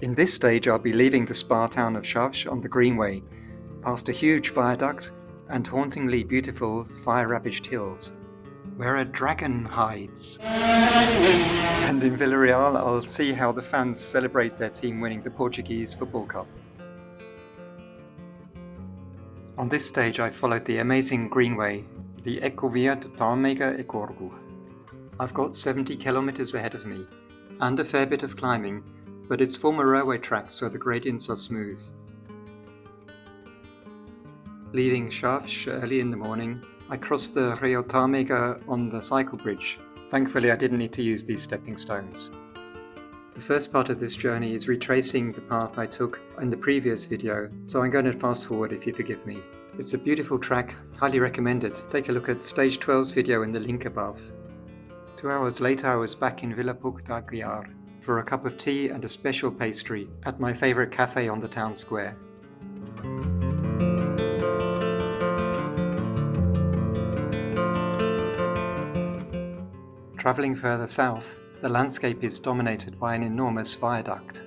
In this stage I'll be leaving the spa town of Chaves on the Greenway, past a huge viaduct and hauntingly beautiful fire-ravaged hills, where a dragon hides. And in Vila Real I'll see how the fans celebrate their team winning the Portuguese Football Cup. On this stage I followed the amazing Greenway, the Ecovia de Tâmega e Corgo. I've got 70 kilometers ahead of me, and a fair bit of climbing, but it's former railway tracks so the gradients are smooth. Leaving Chaves early in the morning, I crossed the Rio Tâmega on the cycle bridge. Thankfully I didn't need to use these stepping stones. The first part of this journey is retracing the path I took in the previous video, so I'm going to fast forward if you forgive me. It's a beautiful track, highly recommended. Take a look at Stage13's video in the link above. 2 hours later I was back in Vila Portugal for a cup of tea and a special pastry at my favourite cafe on the town square. Travelling further south, the landscape is dominated by an enormous viaduct.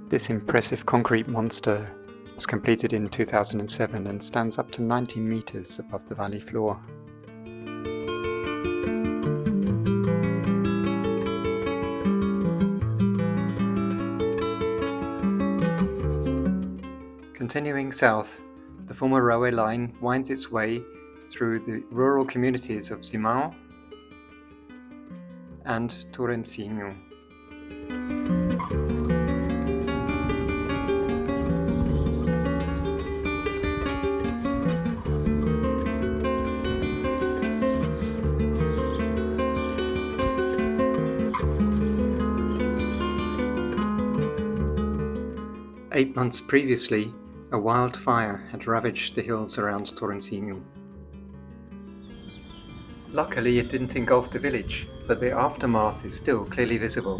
This impressive concrete monster was completed in 2007 and stands up to 90 meters above the valley floor. Continuing south, the former railway line winds its way through the rural communities of Simão and Torrencinho. 8 months previously, a wildfire had ravaged the hills around Torrencinho. Luckily it didn't engulf the village, but the aftermath is still clearly visible.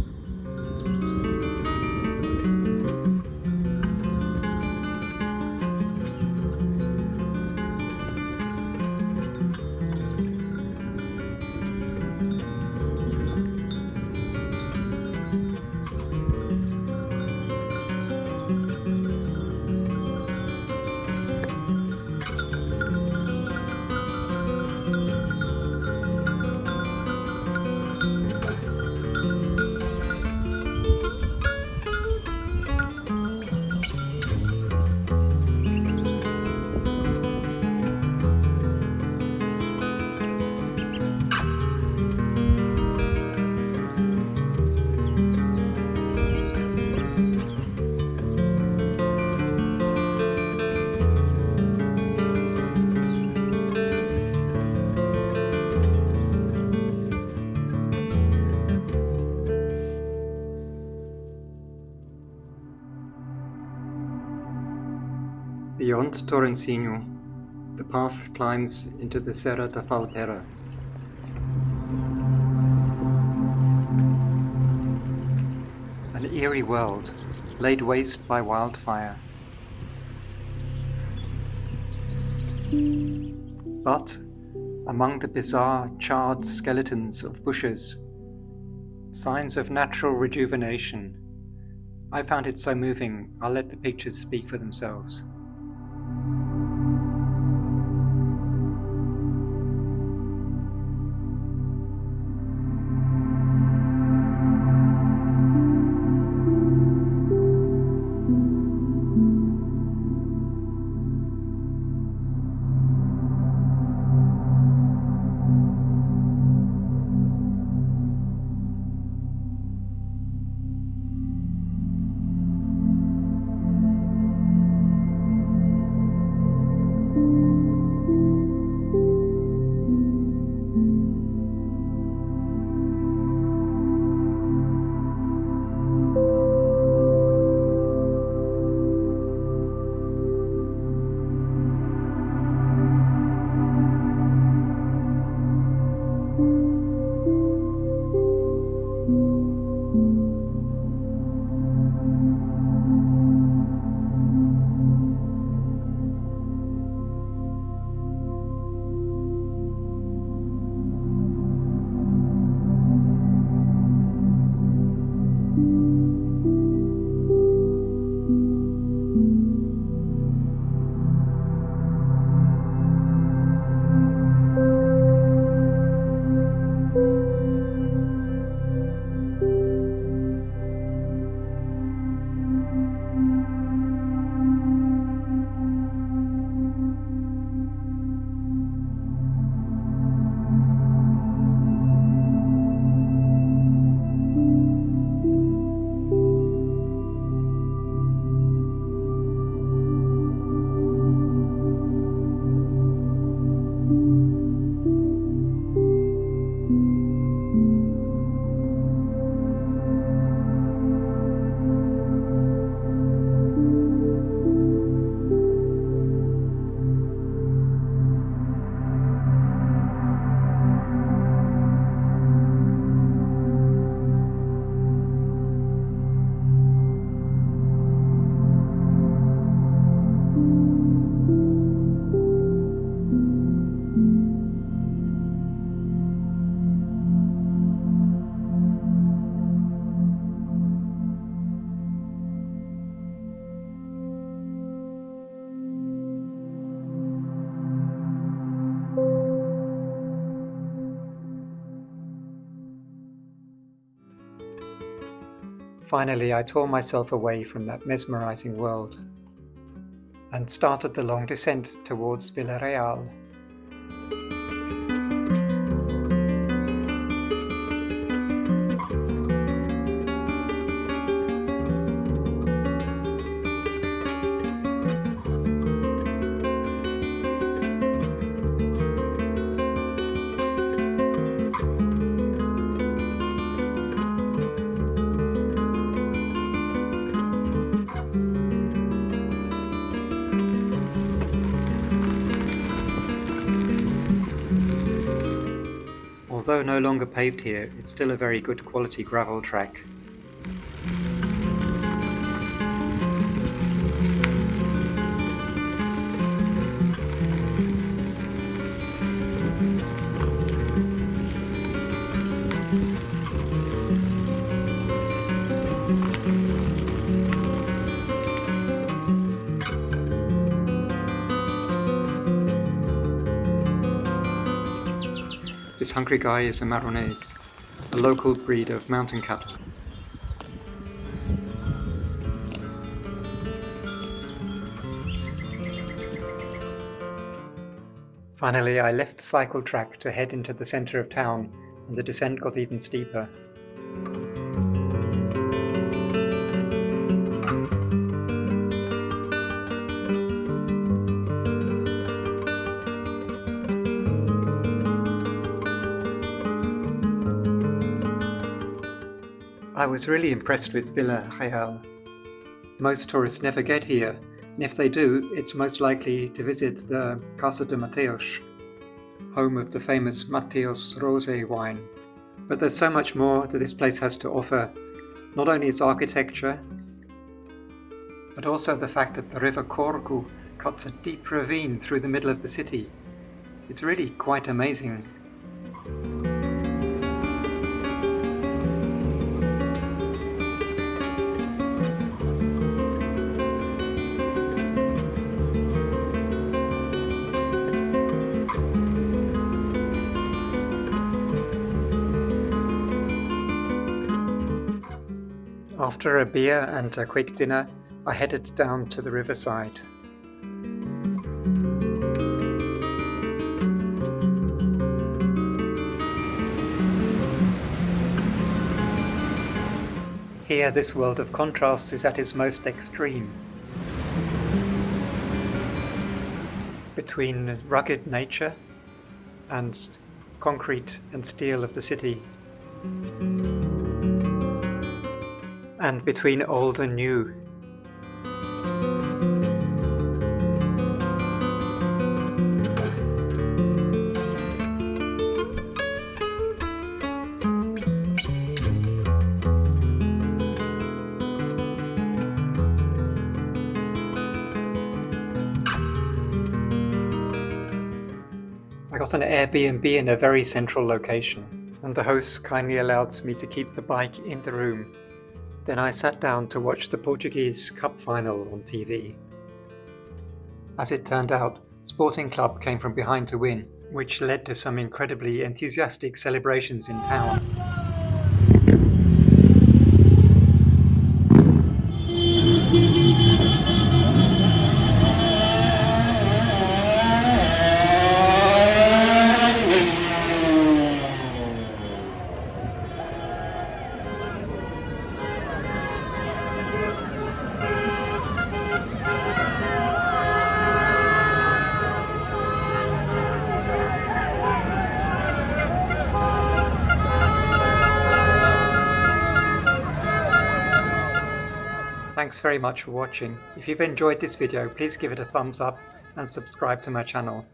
Beyond Torrencinho, the path climbs into the Serra de Falperra. An eerie world, laid waste by wildfire. But, among the bizarre, charred skeletons of bushes, signs of natural rejuvenation. I found it so moving, I'll let the pictures speak for themselves. Finally, I tore myself away from that mesmerizing world and started the long descent towards Vila Real. Although no longer paved here, it's still a very good quality gravel track. This hungry guy is a Marronese, a local breed of mountain cattle. Finally, I left the cycle track to head into the centre of town, and the descent got even steeper. I was really impressed with Vila Real. Most tourists never get here, and if they do, it's most likely to visit the Casa de Mateus, home of the famous Mateus Rosé wine. But there's so much more that this place has to offer, not only its architecture, but also the fact that the river Corgo cuts a deep ravine through the middle of the city. It's really quite amazing. After a beer and a quick dinner, I headed down to the riverside. Here, this world of contrasts is at its most extreme. Between rugged nature and concrete and steel of the city. And between old and new. I got an Airbnb in a very central location, and the host kindly allowed me to keep the bike in the room. Then I sat down to watch the Portuguese Cup final on TV. As it turned out, Sporting Club came from behind to win, which led to some incredibly enthusiastic celebrations in town. Thanks very much for watching. If you've enjoyed this video, please give it a thumbs up and subscribe to my channel.